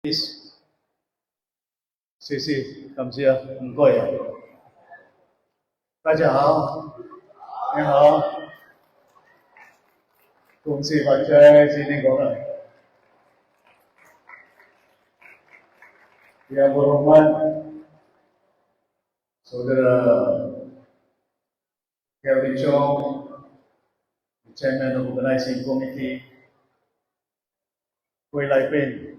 谢谢，感谢，很贵啊。大家好，你好，恭喜发财，新年快乐。Yang berhormat Saudara Kelvin Chong, Chairman of Organizing Committee, Kuih Lai Pen.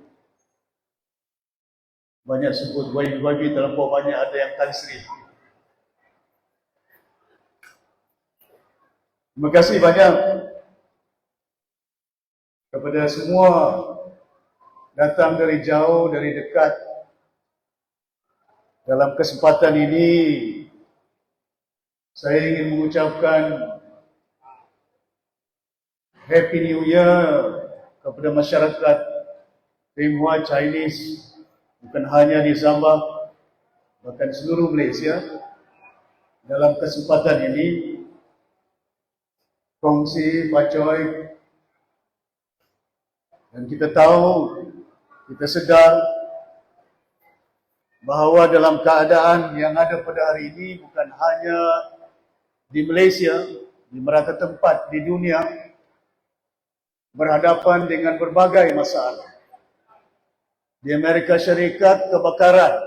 Banyak sebut YB, terlampau banyak ada yang Tan Sri. Terima kasih banyak kepada semua datang dari jauh, dari dekat. Dalam kesempatan ini, saya ingin mengucapkan Happy New Year kepada masyarakat Tionghoa Chinese, bukan hanya di Sabah, bahkan seluruh Malaysia. Dalam kesempatan ini, kongsi, pacoy, dan kita tahu, kita sedar bahawa dalam keadaan yang ada pada hari ini bukan hanya di Malaysia, di merata tempat di dunia berhadapan dengan berbagai masalah. Di Amerika Syarikat, kebakaran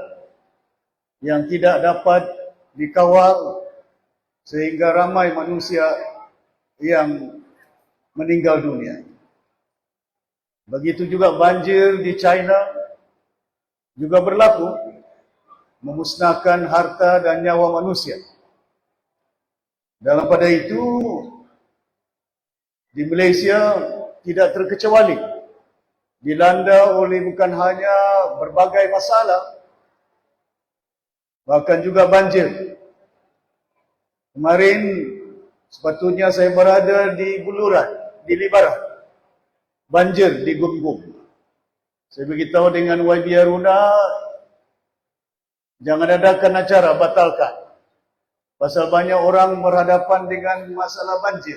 yang tidak dapat dikawal sehingga ramai manusia yang meninggal dunia. Begitu juga banjir di China juga berlaku, memusnahkan harta dan nyawa manusia. Dalam pada itu, di Malaysia tidak terkecuali, dilanda oleh bukan hanya berbagai masalah, bahkan juga banjir. Kemarin sepatutnya saya berada di Buluran, di Libaran. Banjir di Gumgum. Saya beritahu dengan YB Aruna, jangan adakan acara, batalkan. Pasal banyak orang berhadapan dengan masalah banjir.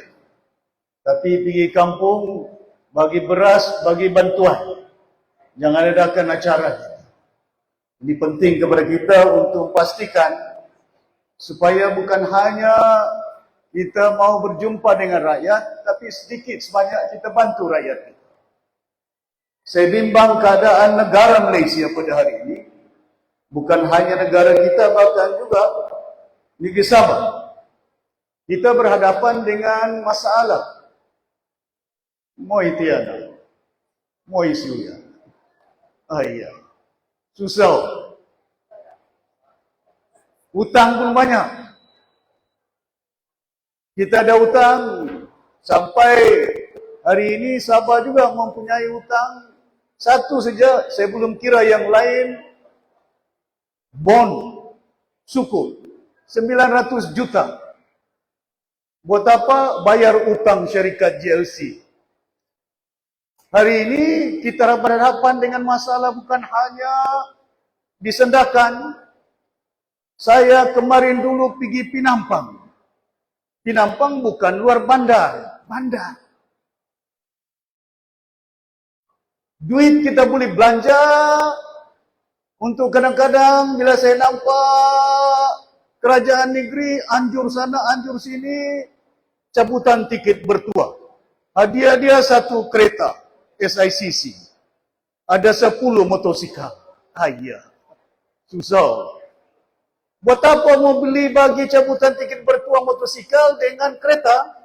Tapi pergi kampung, bagi beras, bagi bantuan. Jangan adakan acara. Ini penting kepada kita untuk pastikan supaya bukan hanya kita mau berjumpa dengan rakyat, tapi sedikit sebanyak kita bantu rakyat kita. Saya bimbang keadaan negara Malaysia pada hari ini, bukan hanya negara kita, bahkan juga negeri Sabah. Kita berhadapan dengan masalah. Moi tiada, moi suya. Ayah, susah. Hutang pun banyak. Kita ada hutang sampai hari ini Sabah juga mempunyai hutang. Satu saja, saya belum kira yang lain. Bond sukuk 900 juta. Buat apa bayar hutang syarikat GLC? Hari ini kita berhadapan dengan masalah bukan hanya disendakan. Saya kemarin dulu pergi Pinampang. Pinampang bukan luar bandar, bandar. Duit kita boleh belanja untuk kadang-kadang bila saya nampak kerajaan negeri anjur sana, anjur sini, cabutan tiket bertuah. Hadiah-hadiah satu kereta SICC. Ada 10 motosikal. Ayah, susah. Buat apa mau beli bagi cabutan tiket bertuah motosikal dengan kereta?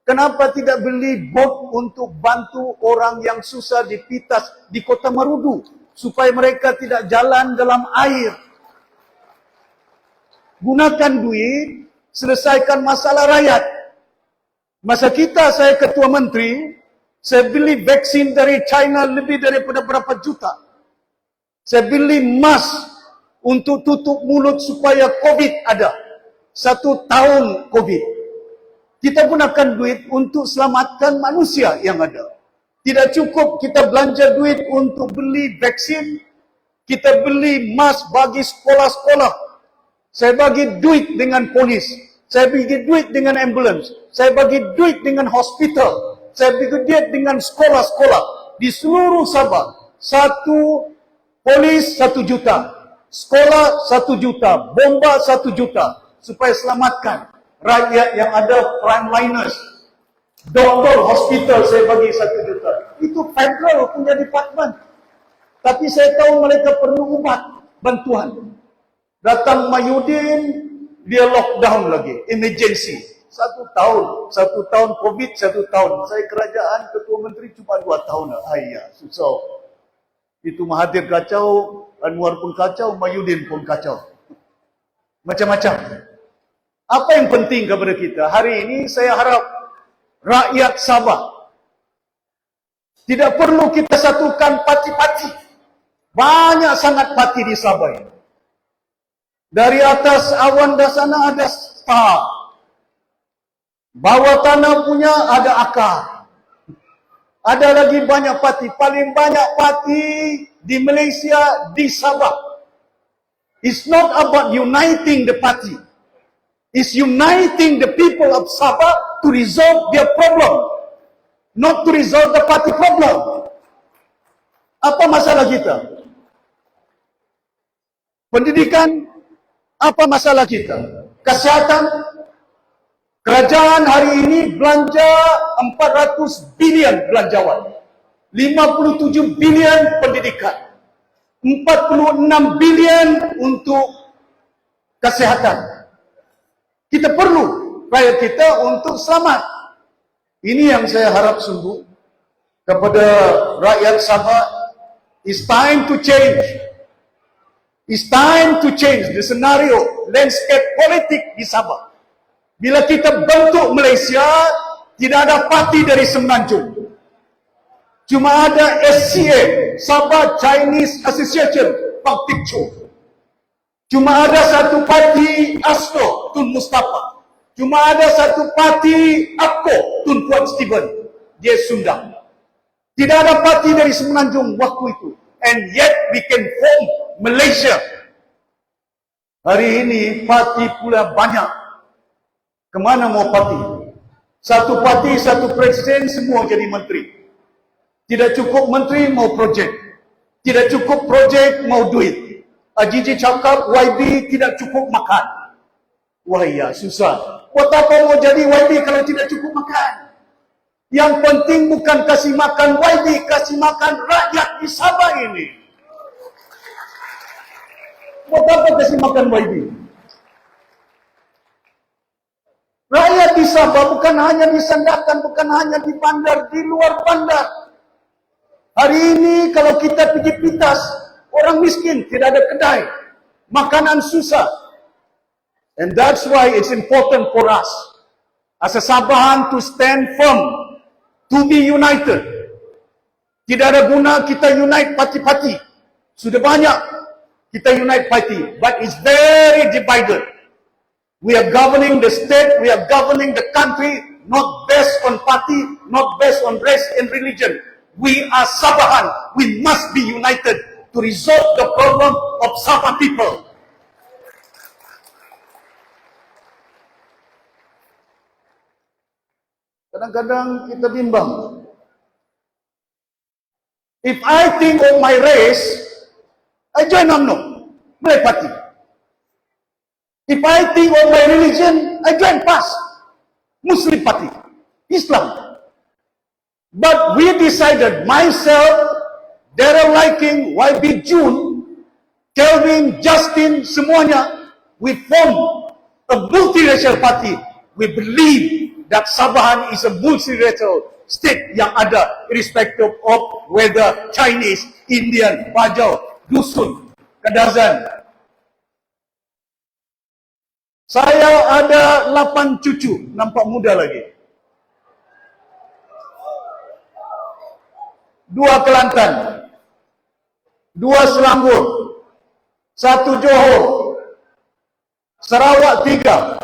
Kenapa tidak beli bot untuk bantu orang yang susah dipitas di Kota Marudu supaya mereka tidak jalan dalam air? Gunakan duit, selesaikan masalah rakyat. Masa kita, saya ketua menteri, saya beli vaksin dari China lebih daripada berapa juta. Saya beli mask untuk tutup mulut supaya COVID ada. 1 tahun COVID. Kita gunakan duit untuk selamatkan manusia yang ada. Tidak cukup kita belanja duit untuk beli vaksin. Kita beli mask bagi sekolah-sekolah. Saya bagi duit dengan polis. Saya bagi duit dengan ambulans. Saya bagi duit dengan hospital. Saya bagi duit dengan sekolah-sekolah. Di seluruh Sabah. 1 Polis 1 juta. Sekolah 1 juta. Bomba 1 juta. Supaya selamatkan rakyat yang ada frontliners. Doktor hospital saya bagi 1 juta. Itu federal punya department. Tapi saya tahu mereka perlu ubat, bantuan. Datang Mahyudin, dia lockdown lagi, emergency. 1 tahun, 1 tahun COVID, 1 tahun. Saya kerajaan, ketua menteri cuma 2 tahun. Ayah, susah. Itu Mahathir kacau, Anwar pun kacau, Mahyudin pun kacau. Macam-macam. Apa yang penting kepada kita? Hari ini saya harap rakyat Sabah tidak perlu kita satukan parti-parti. Banyak sangat parti di Sabah ini. Dari atas awan dah sana ada star. Bawah tanah punya ada akar. Ada lagi banyak parti. Paling banyak parti di Malaysia, di Sabah. It's not about uniting the party. It's uniting the people of Sabah to resolve their problem. Not to resolve the party problem. Apa masalah kita? Pendidikan, apa masalah kita? Kesihatan, kerajaan hari ini belanja 400 bilion belanjawan. 57 bilion pendidikan. 46 bilion untuk kesihatan. Kita perlu rakyat kita untuk selamat. Ini yang saya harap sungguh kepada rakyat Sabah. It's time to change. It's time to change the scenario, landscape politik di Sabah. Bila kita bentuk Malaysia, tidak ada parti dari Semenanjung. Cuma ada SCA, Sabah Chinese Association, Pak Tik Cho. Cuma ada satu parti ASNO, Tun Mustafa. Cuma ada satu parti APCO, Tun Puan Steven. Dia Sunda. Tidak ada parti dari Semenanjung waktu itu. And yet we can form Malaysia. Hari ini parti pula banyak. Kemana mau parti? Satu parti, satu presiden, semua jadi menteri. Tidak cukup menteri, mau projek. Tidak cukup projek, mau duit. Ajiji cakap YB tidak cukup makan. Wah ya, susah. Buat apa mau jadi YB kalau tidak cukup makan? Yang penting bukan kasih makan YB, kasih makan rakyat di Sabah ini. Buat apa kasih makan YB? Rakyat di Sabah bukan hanya di Sandakan, bukan hanya di bandar, di luar bandar. Hari ini kalau kita pergi pitas, orang miskin, tidak ada kedai. Makanan susah. And that's why it's important for us as a Sabahan to stand firm, to be united. Tidak ada guna kita unite parti-parti. Sudah banyak kita unite party, but it's very divided. We are governing the state, we are governing the country, not based on party, not based on race and religion. We are Sabahan. We must be united to resolve the problem of Sabah people. Kadang-kadang kita bimbang. If I think of my race, I join UMNO, Malay Party. If I think of my religion, I join PAS, Muslim Party, Islam. But we decided, myself, Daryl Liking, YB June, Kelvin, Justin, semuanya, we form a multiracial party. We believe that Sabahan is a multiracial state yang ada irrespective of whether Chinese, Indian, Bajau, Dusun, Kadazan. Saya ada 8 cucu, nampak muda lagi. 2 Kelantan, 2 Selangor, 1 Johor, Sarawak 3.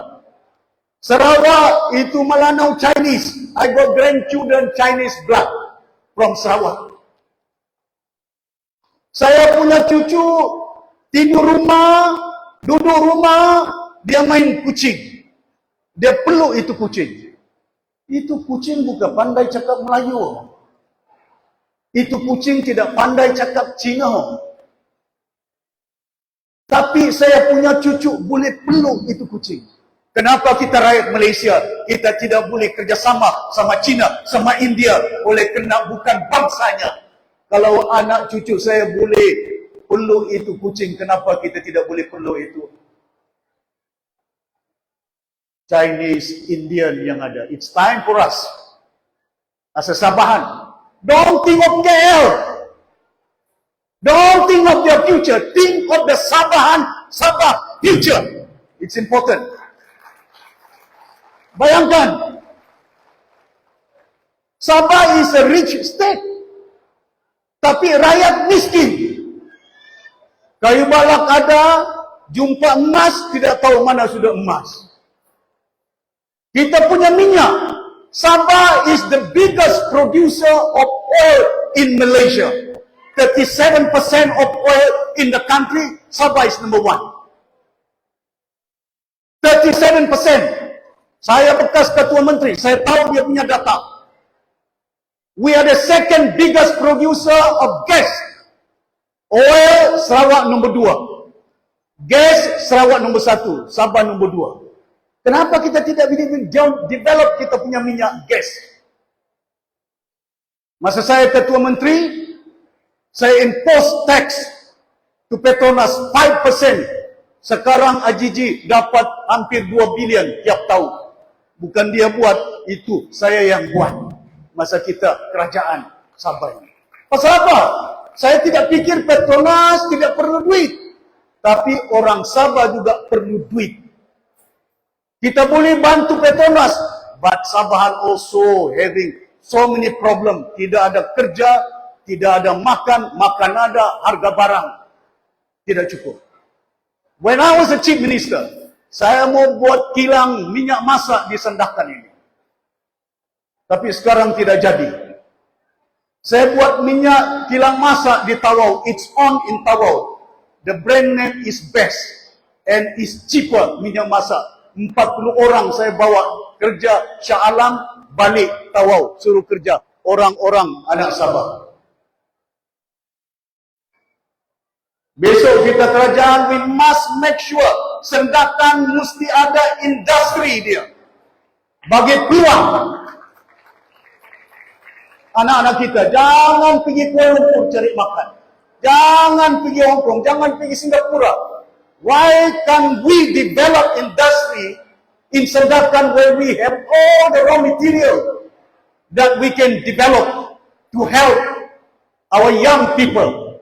Sarawak itu Melanau Chinese. I got grandchildren Chinese blood from Sarawak. Saya punya cucu tidur rumah, duduk rumah, dia main kucing. Dia peluk itu kucing. Itu kucing bukan pandai cakap Melayu. Itu kucing tidak pandai cakap Cina. Tapi saya punya cucu boleh peluk itu kucing. Kenapa kita rakyat Malaysia, kita tidak boleh kerjasama sama China, sama India, oleh kerana bukan bangsanya. Kalau anak cucu saya boleh peluk itu kucing, kenapa kita tidak boleh peluk itu Chinese, Indian yang ada? It's time for us, as a Sabahan, don't think of KL. Don't think of their future. Think of the Sabah future. It's important. Bayangkan, Sabah is a rich state, tapi rakyat miskin. Kayu balak ada, jumpa emas, tidak tahu mana sudah emas. Kita punya minyak. Sabah is the biggest producer of oil in Malaysia. 37% of oil in the country, Sabah is number 1. 37%. Saya bekas ketua menteri, saya tahu dia punya data. We are the second biggest producer of gas. Oil, Sarawak nombor 2. Gas, Sarawak nombor 1. Sabah nombor 2. Kenapa kita tidak develop kita punya minyak gas? Masa saya ketua menteri, saya impose tax to Petronas 5%. Sekarang AGG dapat hampir 2 bilion tiap tahun. Bukan dia buat, itu saya yang buat. Masa kita kerajaan Sabah ini. Pasal apa? Saya tidak fikir Petronas tidak perlu duit. Tapi orang Sabah juga perlu duit. Kita boleh bantu Petronas, but Sabahan also having so many problem. Tidak ada kerja, tidak ada makan, makan ada, harga barang tidak cukup. When I was a chief minister, saya mau buat kilang minyak masak di Sandakan ini. Tapi sekarang tidak jadi. Saya buat minyak kilang masak di Tawau. It's on in Tawau. The brand name is best and is cheaper minyak masak. 40 orang saya bawa kerja Shah Alam, balik Tawau, suruh kerja orang-orang anak Sabah. Besok kita kerajaan, we must make sure Sandakan mesti ada industri dia. Bagi peluang anak-anak kita. Jangan pergi Kuala Lumpur cari makan. Jangan pergi Hong Kong. Jangan pergi Singapura. Why can't we develop industry in Sandakan where we have all the raw material that we can develop to help our young people?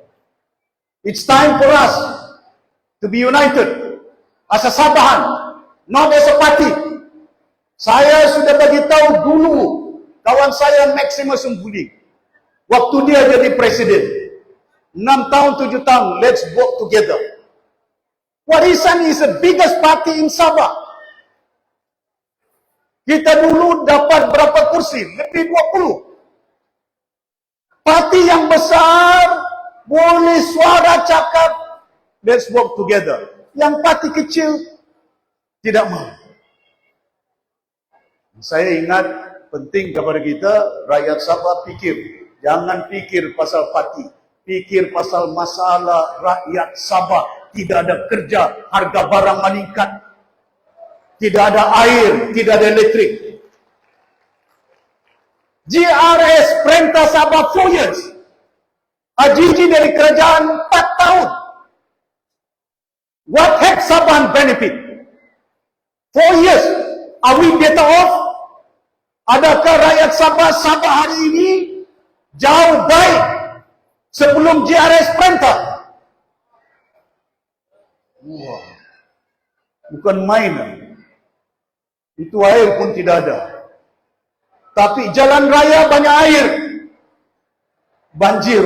It's time for us to be united as a Sabahan, not as a party. Saya sudah bagi tahu dulu kawan saya Maximus Sembuli, waktu dia jadi presiden, 6 tahun, 7 tahun, let's work together. Warisan is the biggest party in Sabah. Kita dulu dapat berapa kursi? Lebih 20. Parti yang besar boleh suara cakap, let's work together. Yang parti kecil tidak mau. Saya ingat penting kepada kita, rakyat Sabah fikir. Jangan fikir pasal parti. Fikir pasal masalah rakyat Sabah. Tidak ada kerja, harga barang meningkat. Tidak ada air, tidak ada elektrik. GRS perintah Sabah 4 years. AGG dari kerajaan 4 tahun. What have Sabah benefit? 4 years. Are we better off? Adakah rakyat Sabah hari ini jauh baik sebelum GRS perintah? Wah, bukan mainan. Itu air pun tidak ada. Tapi jalan raya banyak air. Banjir.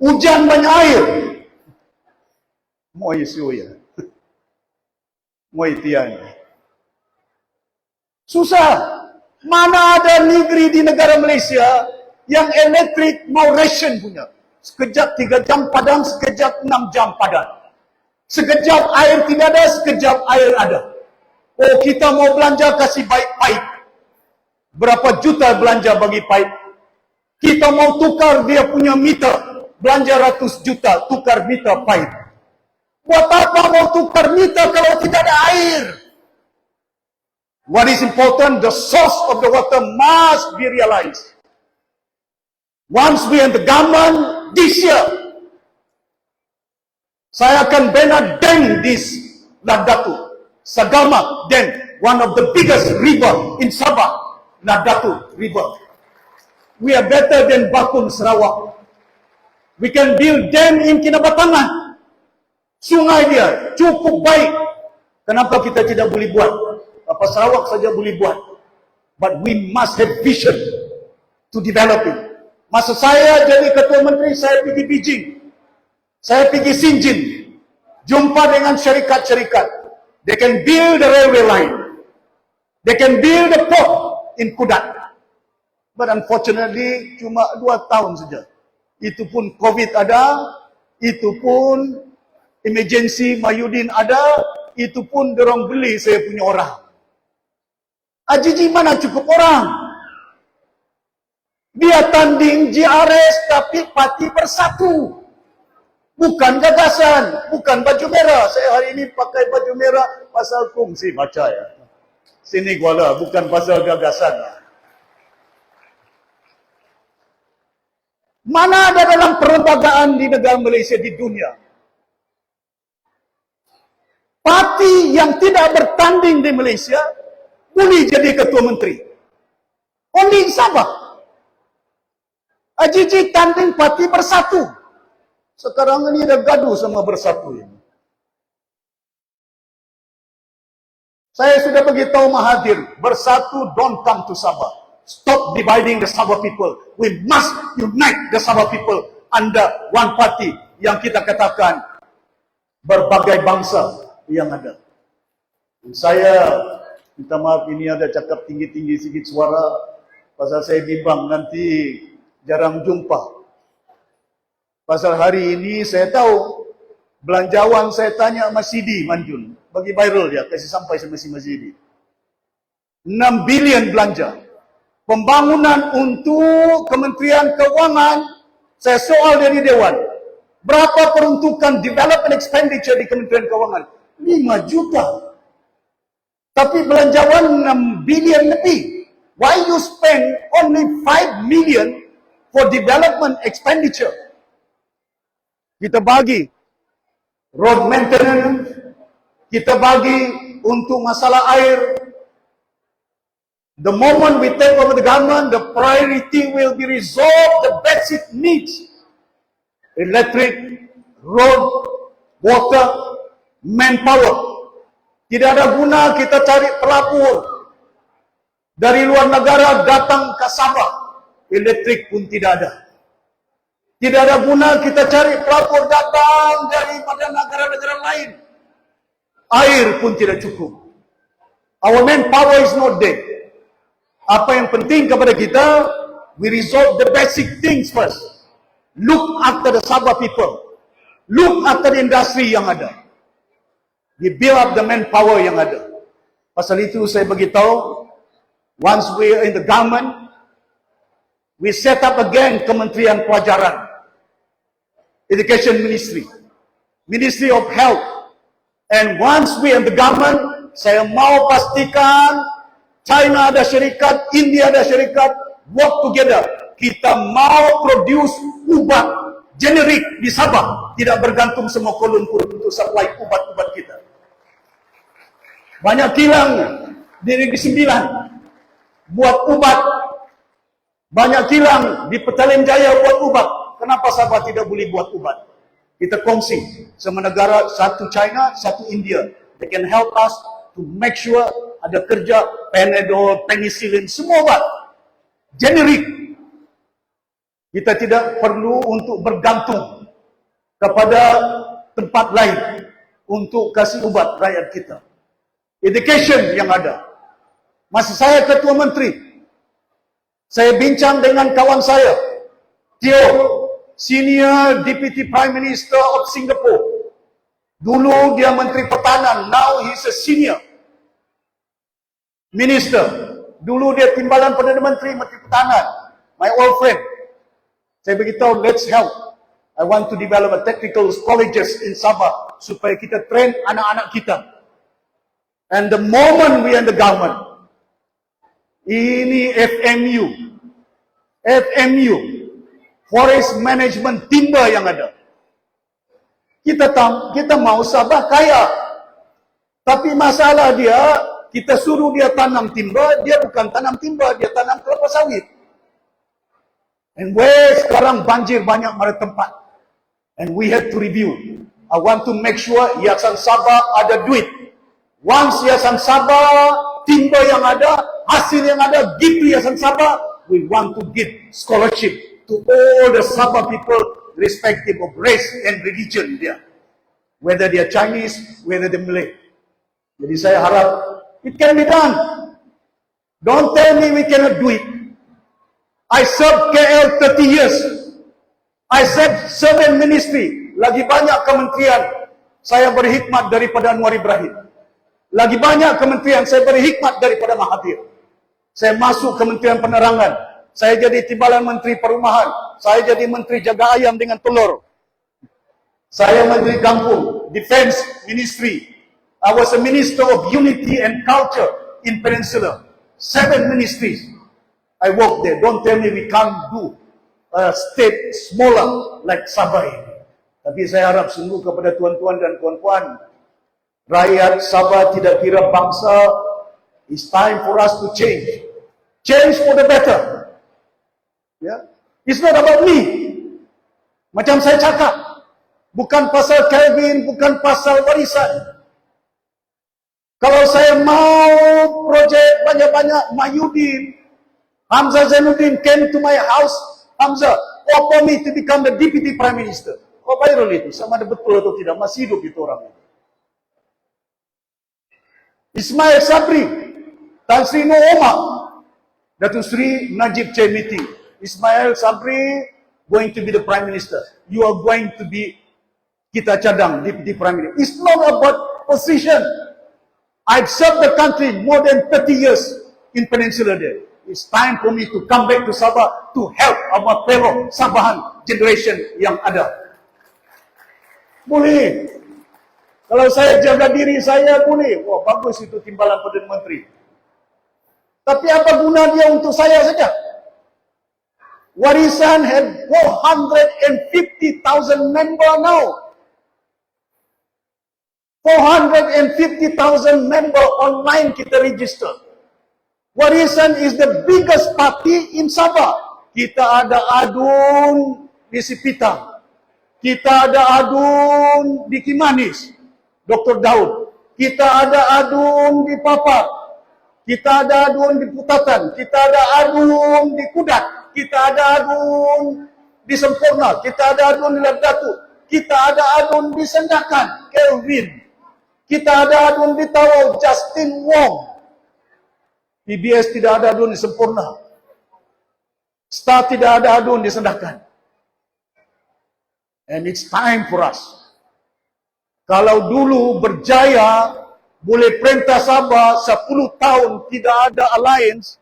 Hujan banyak air. Moi suya. Moi tian. Susah. Mana ada negeri di negara Malaysia yang elektrik mau ration punya. Sekejap 3 jam padam, sekejap 6 jam padam. Sekejap air tidak ada, sekejap air ada. Oh, kita mau belanja kasih pipe. Berapa juta belanja bagi pipe? Kita mau tukar dia punya meter. Belanja ratus juta, tukar meter pipe. Buat apa mau tukar meter kalau tidak ada air? What is important, the source of the water must be realized. Once we in the government this year, saya akan bina dam di Ladatu, Sagama Dam, one of the biggest river in Sabah, Ladatu River. We are better than Bakun Sarawak. We can build dam in Kinabatangan. Sungai dia cukup baik. Kenapa kita tidak boleh buat? Apa Sarawak saja boleh buat? But we must have vision to develop it. Masa saya jadi ketua menteri, saya pergi Beijing. Saya pergi Shenzhen. Jumpa dengan syarikat-syarikat. They can build the railway line. They can build a port in Kudat. But unfortunately, cuma 2 tahun saja. Itu pun COVID ada. Itu pun emergency Mahyudin ada. Itu pun dorong beli saya punya orang. Ajiji mana cukup orang? Dia tanding GRS tapi parti bersatu. Bukan gagasan, bukan baju merah. Saya hari ini pakai baju merah pasal kongsi baca ya. Sini Kuala, bukan pasal gagasan. Mana ada dalam perlembagaan di negara Malaysia di dunia parti yang tidak bertanding di Malaysia boleh jadi ketua menteri? Only in Sabah. Ajiji tanding parti bersatu. Sekarang ini ada gaduh sama bersatu ini. Saya sudah beritahu Mahathir, bersatu don't come to Sabah. Stop dividing the Sabah people. We must unite the Sabah people under one party yang kita katakan berbagai bangsa yang ada. Saya minta maaf ini ada cakap tinggi-tinggi sikit suara pasal saya bimbang nanti jarang jumpa. Pasal hari ini saya tahu belanjawan saya tanya Mas Sidi Manjun, bagi viral dia, kasih sampai sama si Mas Sidi. 6 bilion belanja. Pembangunan untuk Kementerian Keuangan, saya soal dari Dewan. Berapa peruntukan development expenditure di Kementerian Keuangan? 5 juta. Tapi belanjawan 6 bilion lebih. Why you spend only 5 million for development expenditure? Kita bagi road maintenance, kita bagi untuk masalah air. The moment we take over the government, the priority will be resolved the basic needs. Electric, road, water, manpower. Tidak ada guna kita cari pelapur dari luar negara datang ke Sabah. Elektrik pun tidak ada. Tidak ada guna kita cari pelapur datang daripada negara-negara lain. Air pun tidak cukup. Our manpower is not dead. Apa yang penting kepada kita, we resolve the basic things first. Look after the Sabah people. Look after the industry yang ada. We build up the manpower yang ada. Pasal itu saya beritahu, once we are in the government, we set up again Kementerian Pelajaran, Education Ministry, Ministry of Health. And once we in the government, saya mau pastikan China ada syarikat, India ada syarikat, work together. Kita mau produce ubat generik di Sabah, tidak bergantung semua Kuala Lumpur untuk supply ubat-ubat kita. Banyak kilang di Negeri Sembilan buat ubat. Banyak kilang di Petaling Jaya buat ubat. Kenapa Sabah tidak boleh buat ubat? Kita kongsi sama negara, satu China, satu India. They can help us to make sure ada kerja Panadol, penicillin, semua obat generik. Kita tidak perlu untuk bergantung kepada tempat lain untuk kasih ubat rakyat kita. Education yang ada. Masa saya ketua menteri, saya bincang dengan kawan saya, Teo, Senior Deputy Prime Minister of Singapore. Dulu dia Menteri Pertahanan, now he's a senior minister. Dulu dia timbalan Perdana Menteri, Menteri Pertahanan. My old friend. Saya beritahu, let's help I want to develop a technical colleges in Sabah supaya kita train anak-anak kita. And the moment we are in the government, ini FMU, Forest Management Timber yang ada. Kita mau Sabah kaya. Tapi masalah dia, kita suruh dia tanam timber, dia bukan tanam timber, dia tanam kelapa sawit. And sekarang banjir banyak pada tempat. And we have to review. I want to make sure Yayasan Sabah ada duit. Once Yayasan Sabah, timber yang ada, hasil yang ada, give to Yayasan Sabah, we want to give scholarship to all the Sabah people, respective of race and religion dia. Whether they are Chinese, whether they are Malay. Jadi saya harap, it can be done. Don't tell me we cannot do it. I served KL 30 years. I served 7 ministry. Lagi banyak kementerian saya berhikmat daripada Anwar Ibrahim. Lagi banyak kementerian saya berhikmat daripada Mahathir. Saya masuk Kementerian Penerangan. Saya jadi Timbalan Menteri Perumahan. Saya jadi Menteri Jaga Ayam dengan Telur. Saya Menteri Kampung, Defense Ministry. I was a Minister of Unity and Culture in Peninsula. 7 ministries. I worked there. Don't tell me we can't do a state smaller like Sabah ini. Tapi saya harap sungguh kepada tuan-tuan dan puan-puan, rakyat Sabah tidak kira bangsa, it's time for us to change. Change for the better. Yeah? It's not about me. Macam saya cakap, bukan pasal Kelvin, bukan pasal warisan. Kalau saya mau projek banyak-banyak, Mahyudin, Hamzah Zainuddin came to my house. Hamzah, offer me to become the Deputy Prime Minister. Oh, viral itu, sama ada betul atau tidak, masih hidup itu orangnya. Ismail Sabri, Tan Sri Nur Omar, Datuk Sri Najib Chair meeting. Ismail Sabri going to be the Prime Minister. You are going to be kita cadang Deputy Prime Minister. It's not about position. I've served the country more than 30 years in Peninsula there. It's time for me to come back to Sabah to help our fellow Sabahan generation yang ada. Boleh. Kalau saya jaga diri saya, boleh. Wah, bagus itu Timbalan Perdana Menteri. Tapi apa guna dia untuk saya saja? Warisan had 450,000 member now. 450,000 member online kita register. Warisan is the biggest party in Sabah. Kita ada adun di Sipitang. Kita ada adun di Kimanis, Dr. Daud. Kita ada adun di Papar. Kita ada adun di Putatan. Kita ada adun di Kudat. Kita ada adun di Sempurna. Kita ada adun di Ladatu. Kita ada adun di Sendakan, Kelvin. Kita ada adun di Tawau, Justin Wong. PBS tidak ada adun di Sempurna. Star tidak ada adun di Sendakan. And it's time for us. Kalau dulu berjaya, boleh perintah Sabah 10 tahun tidak ada alliance.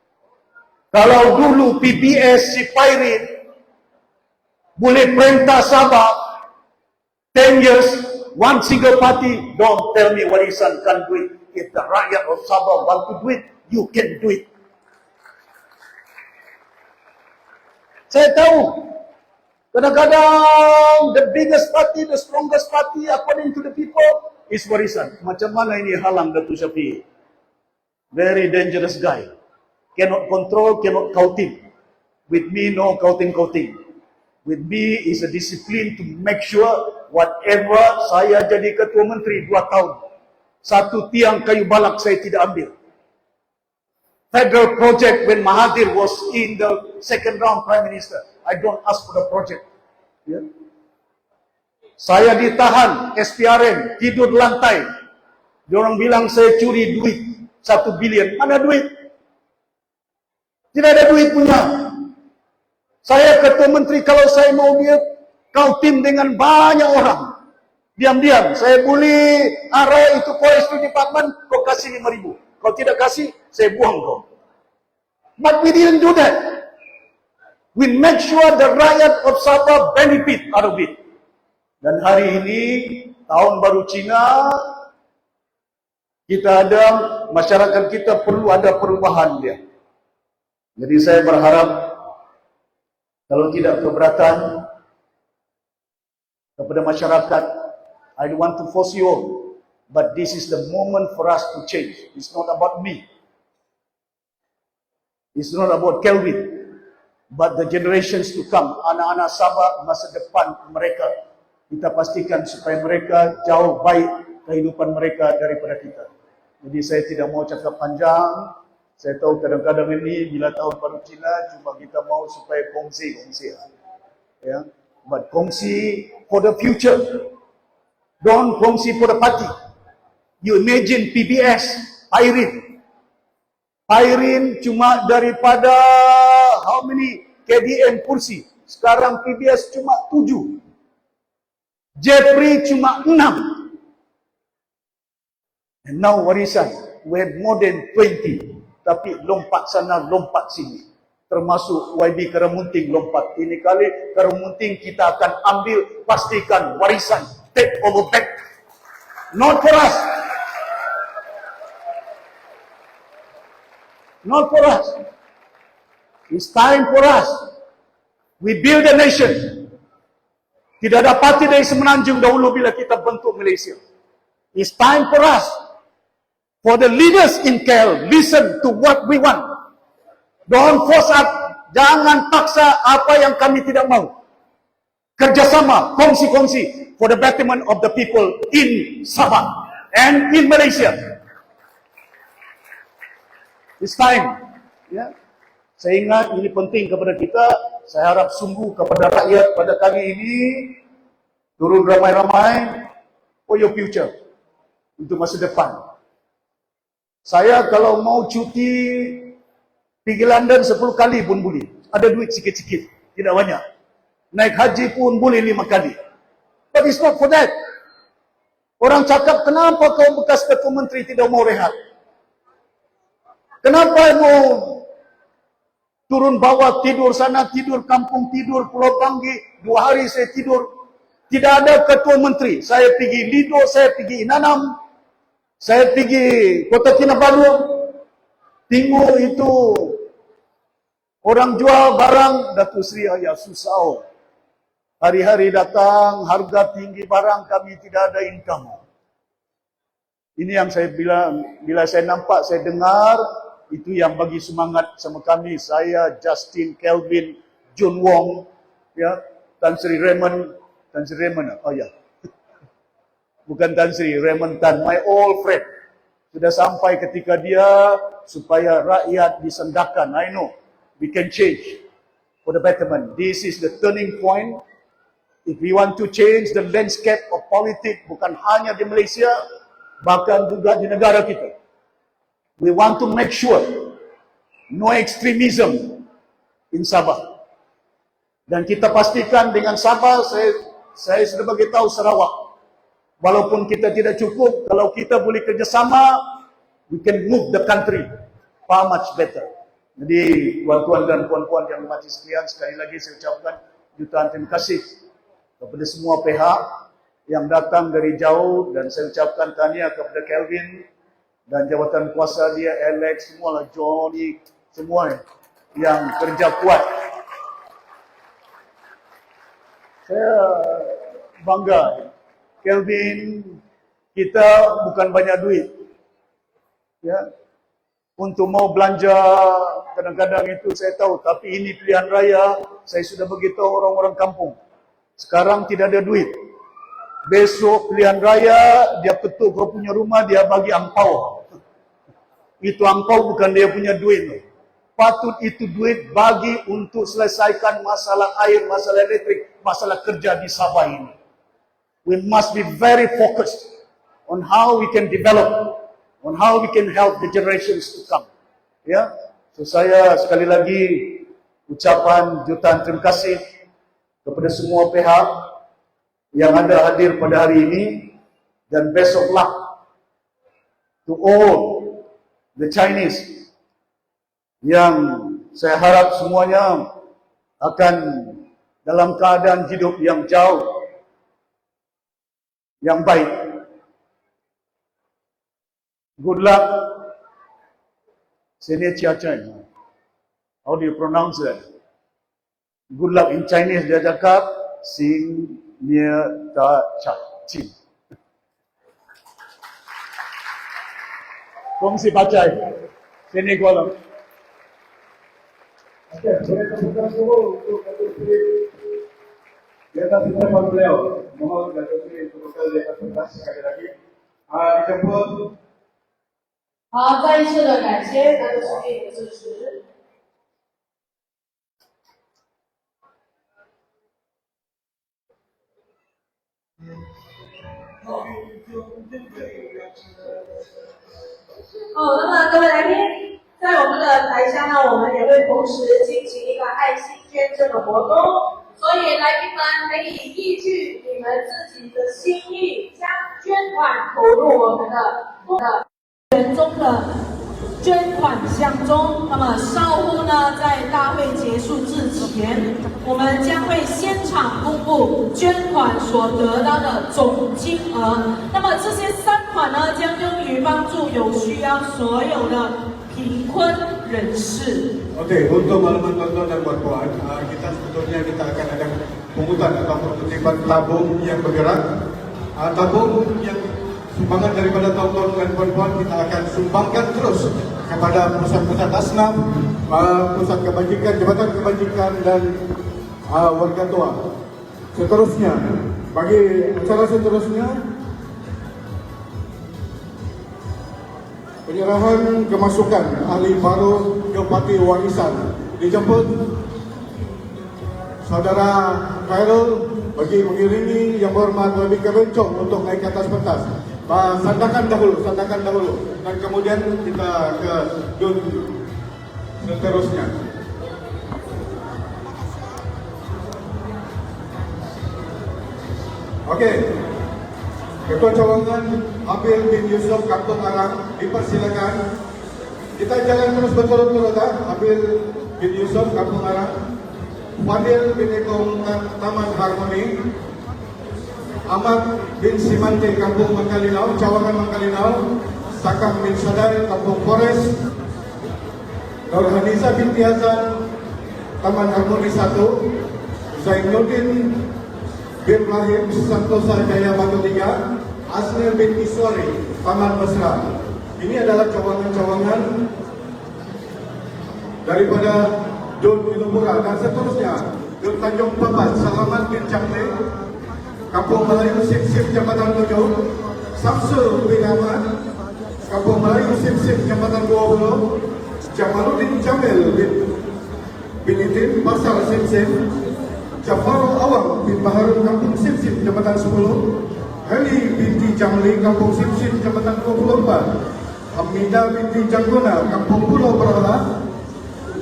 Kalau dulu PBS si Pairin, boleh perintah Sabah 10 years, one single party. Don't tell me warisan can do it. If the rakyat of Sabah want to do it, you can do it. Saya tahu, kadang-kadang the biggest party, the strongest party according to the people is warisan. Macam mana ini halang Datuk Syafiee? Very dangerous guy. Cannot control, cannot counting. With me, no counting. With me is a discipline to make sure whatever saya jadi ketua menteri 2 tahun, satu tiang kayu balak saya tidak ambil. Federal project when Mahathir was in the second round Prime Minister, I don't ask for the project. Yeah. Saya ditahan SPRM, tidur lantai. Diorang bilang saya curi duit 1 bilion. Mana duit? Tidak ada duit punya. Saya ketua menteri, kalau saya mau dia kau tim dengan banyak orang. Diam-diam, saya boleh arah itu forestry department, kau kasih 5,000. Kalau tidak kasih, saya buang kau. But we didn't do that. We make sure the rakyat of Sabah benefit out of it. Dan hari ini, tahun baru Cina, kita ada, masyarakat kita perlu ada perubahan dia. Jadi saya berharap, kalau tidak keberatan kepada masyarakat, I don't want to force you all, but this is the moment for us to change. It's not about me. It's not about Kelvin, but the generations to come, anak-anak Sabah, masa depan mereka. Kita pastikan supaya mereka jauh baik kehidupan mereka daripada kita. Jadi saya tidak mau cakap panjang. Saya tahu kadang-kadang ini bila tahun baru Cina cuma kita mau supaya kongsi. Ya. But kongsi for the future. Don't kongsi for the party. You imagine PBS, Irene cuma daripada how many KDM kursi. Sekarang PBS cuma 7. Jeffrey cuma 6. And now warisan, we have more than 20. Tapi lompat sana, lompat sini. Termasuk YB Karamunting lompat. Ini kali Karamunting kita akan ambil, pastikan warisan. Take over back. Not for us. Not for us. It's time for us. We build a nation. Tidak ada parti dari Semenanjung dahulu bila kita bentuk Malaysia. It's time for us, for the leaders in KL, listen to what we want. Don't force us. Jangan paksa apa yang kami tidak mau. Kerjasama, kongsi-kongsi for the betterment of the people in Sabah and in Malaysia. It's time. Ya. Saya ingat ini penting kepada kita. Saya harap sungguh kepada rakyat pada kali ini turun ramai-ramai for your future, untuk masa depan. Saya kalau mau cuti pergi London 10 kali pun boleh. Ada duit sikit-sikit, tidak banyak. Naik haji pun boleh 5 kali. But it's not for that. Orang cakap, kenapa kau bekas ketua menteri tidak mau rehat? Kenapa mau turun bawah, tidur sana, tidur kampung, tidur Pulau Banggi, 2 hari saya tidur. Tidak ada ketua menteri. Saya pergi Lido, saya pergi Inanam, saya pergi Kota Kinabalu. Tengok itu orang jual barang, Datuk Seri Ayah susah. Hari-hari datang, harga tinggi barang, kami tidak ada income. Ini yang saya bilang, bila saya nampak, saya dengar, itu yang bagi semangat sama kami. Saya, Justin, Kelvin, John Wong, ya, Tan Sri Raymond, oh ya, bukan Tan Sri, Raymond Tan, my old friend. Sudah sampai ketika dia supaya rakyat disendakan. I know, we can change for the betterment. This is the turning point. If we want to change the landscape of politics, bukan hanya di Malaysia, bahkan juga di negara kita. We want to make sure no extremism in Sabah. Dan kita pastikan dengan Sabah, saya sudah beritahu Sarawak, walaupun kita tidak cukup, kalau kita boleh kerjasama, we can move the country far much better. Jadi tuan-tuan dan puan-puan yang mati sekalian, sekali lagi saya ucapkan jutaan terima kasih kepada semua pihak yang datang dari jauh, dan saya ucapkan tahniah kepada Kelvin dan jawatan kuasa dia, Alex, semualah, Johnny, semua yang kerja kuat. Saya bangga. Kelvin, kita bukan banyak duit. Ya. Untuk mau belanja, kadang-kadang itu saya tahu, tapi ini pilihan raya, saya sudah beritahu orang-orang kampung. Sekarang tidak ada duit. Besok pilihan raya, dia ketuk kau punya rumah, dia bagi angpau. Itu angpau bukan dia punya duit. Patut itu duit bagi untuk selesaikan masalah air, masalah elektrik, masalah kerja di Sabah ini. We must be very focused on how we can develop, on how we can help the generations to come. Ya, so saya sekali lagi ucapan jutaan terima kasih kepada semua pihak yang ada hadir pada hari ini, dan best of luck to all the Chinese yang saya harap semuanya akan dalam keadaan hidup yang jauh yang baik. Good luck. Senior Chia Chen. How do you pronounce that? Good luck in Chinese dia cakap Sin Nia Ta Cha Chin. Kongsi bacai. Sini kolam. Oke, boleh terbuka dulu untuk Datuk Seri di atas ucapan beliau. Mohon Datuk Seri terbuka di atas pentas sekali lagi. Dijemput. 好，再一次的感谢大家对你的支持。那么各位来宾，在我们的台下呢，我们也会同时进行一个爱心捐赠的活动，所以来宾们可以依据你们自己的心意，将捐款投入我们的园中的捐款箱中。那么稍后呢，在大会结束之前，我们将会现场公布捐款所得到的总金额。那么这些善款呢，将用于帮助有需要所有的贫困人士。Oke, untuk malaman tonton dan buat-buat, kita sebetulnya kita akan ada pungutan atau penertiban tabung yang bergerak. Tabung yang sumbangan daripada tonton dan buat-buat kita akan sumbangkan terus kepada pusat-pusat asnaf, pusat kebajikan, jabatan kebajikan dan warga tua. Seterusnya, bagi acara seterusnya, penyerahan kemasukan ahli baru ke Parti Warisan. Dijemput Saudara Khairul bagi mengiringi yang berhormat Wabi Kebencong untuk naik ke atas pentas. Sandakan dahulu, dan kemudian kita ke dun seterusnya. Oke, Ketua Cawangan Abil bin Yusuf Kampung Arang dipersilakan. Kita jalan terus berturut-turut. Abil bin Yusuf Kampung Arang, Fadil bin Ekong Taman Harmoni, Ahmad bin Simante Kampung Mangkalinau, Cawangan Mangkalinau, Sakam bin Sadai Kampung Forest, Nurhaniza binti Hasan Taman Harmoni 1, Zainuddin bin Rahim Santosa Jaya Batu 3, Asnil bin Iswari Taman Mesra. Ini adalah cawangan-cawangan daripada Dun Inubura dan seterusnya. Dun Tanjung Papat, Salamat bin Jamle, Kampung Melayu Sip-Sip Jambatan 7, Samsul bin Ahmad, Kampung Melayu Sip-Sip Jambatan 20, Jamaluddin Jamil bin Idin Pasar Sip-Sip, Jafarul Awang bin Baharun Kampung Sip-Sip Jambatan 10, Heli binti Jamli Kampung Sip-Sip Jambatan 24, Hamidah binti Jangguna Kampung Pulau Berhala,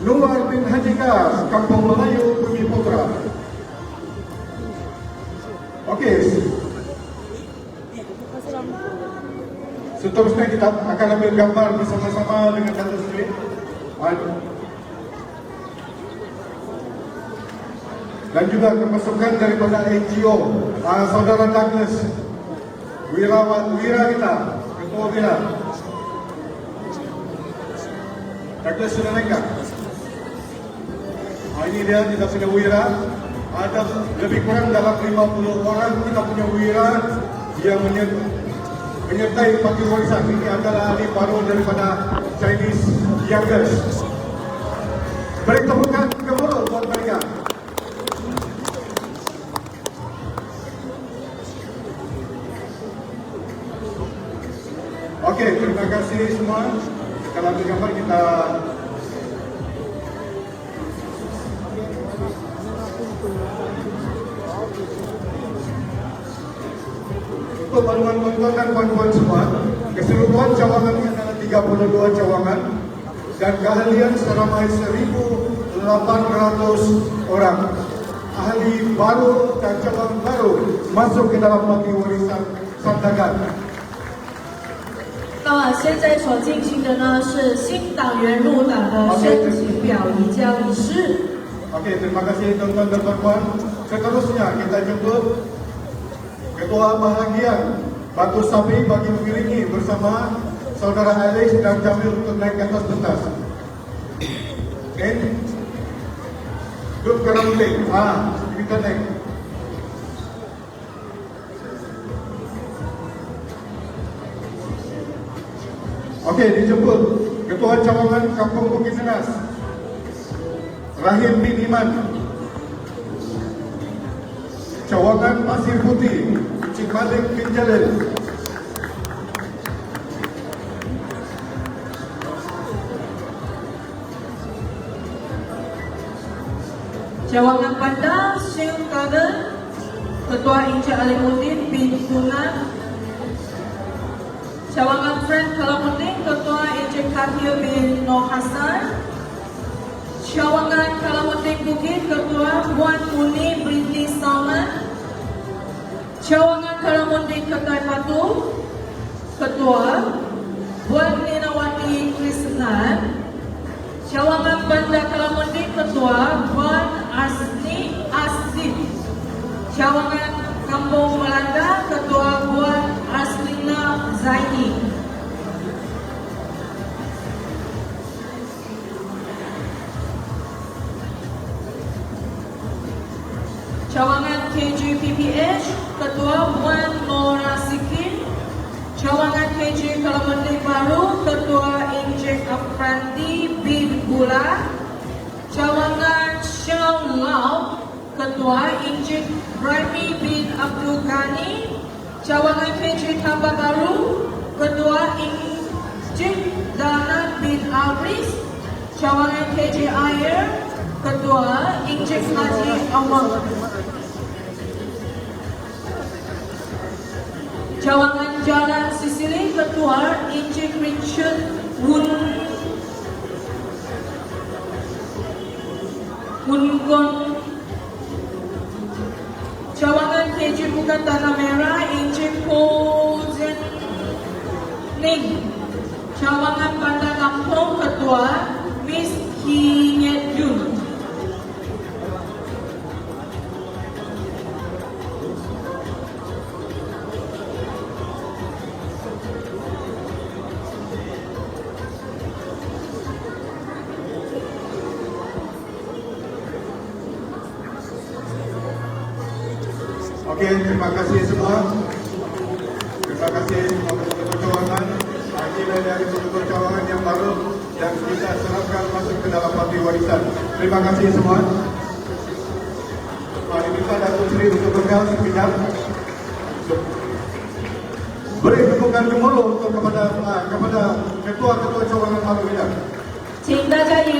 Nuar bin Hajika Kampung Melayu Bumi Putra. Oke. Seterusnya kita akan ambil gambar bersama-sama dengan Datuk Seri. Dan juga kemasukan daripada NGO, Saudara Douglas, Wira kita, Ketua Wira. Douglas sudah naik kan? Ini dia kita punya Wira. Ada lebih kurang dalam 50 orang kita punya Wira yang menyertai Parti Warisan. Ini adalah ahli baru daripada Chinese Youngers. Beri tepukan gemuruh buat mereka. Oke, terima kasih semua. Kalau ambil gambar kita untuk bantuan dan bantuan semua. Keseluruhan cawangan ini adalah 32 cawangan dan keahlian seramai 1.800 orang. Ahli baru dan cabang baru masuk ke dalam Parti Warisan Sandakan. 那么现在所进行的呢是新党员入党的申请表移交仪式。Oke, terima kasih tuan-tuan dan puan-puan. Seterusnya kita jemput Ketua Bahagian Batu Sapi bagi mengiringi bersama Saudara Alex dan Jamil untuk naik ke atas pentas. Okay. Duduk ke rambling. Kita naik. Okey, dijemput Ketua Cawangan Kampung Bukit Senas Rahim bin Iman, Cawangan Pasir Putih Cik Malik bin Jalil, Cawangan Bandar Syekh Kader Ketua Encik Alimuddin bin Sunan, Cawangan Friend Kalamuddin Ketua Encik Kahir bin Noh Hassan, Cawangan Kalamuddin Bukit Ketua Puan Muni binti Salman, Cawangan Kalamuddin Ketai Batu Ketua Puan Ninawati Krisnan, Cawangan Bandar Kalamuddin Ketua Puan Asni Asid, Cawangan Kampung Melanda Ketua Puan Aslina Zaini. Cawangan KJPPH Ketua Puan Nora Sikin, Cawangan KJ Kalamuddin Baru Ketua Encik Afrindi bin Bula, Cawangan Syam Lau Ketua Encik Raimi bin Abdul Ghani, Cawangan KJ Tambah Baru Ketua Encik Danan bin Abris, Cawangan KJ Ayer Ketua Encik Haji Awang, Cawangan Jalan Sisili Ketua Encik Richard Wunggon, Cawangan KJ Bukan Tanah Merah Encik Ho Zen Ning, Cawangan Bandar Lampung Ketua Miss Kinyet Yun. Okey, terima kasih semua. Terima kasih ketua cawangan. Ini dari ketua cawangan yang baru yang kita serahkan masuk ke dalam parti warisan. Terima kasih semua. Mari kita Datuk Seri untuk berkata sekejap. Beri dukungan gemuruh untuk kepada ketua cawangan baru kita. 请大家以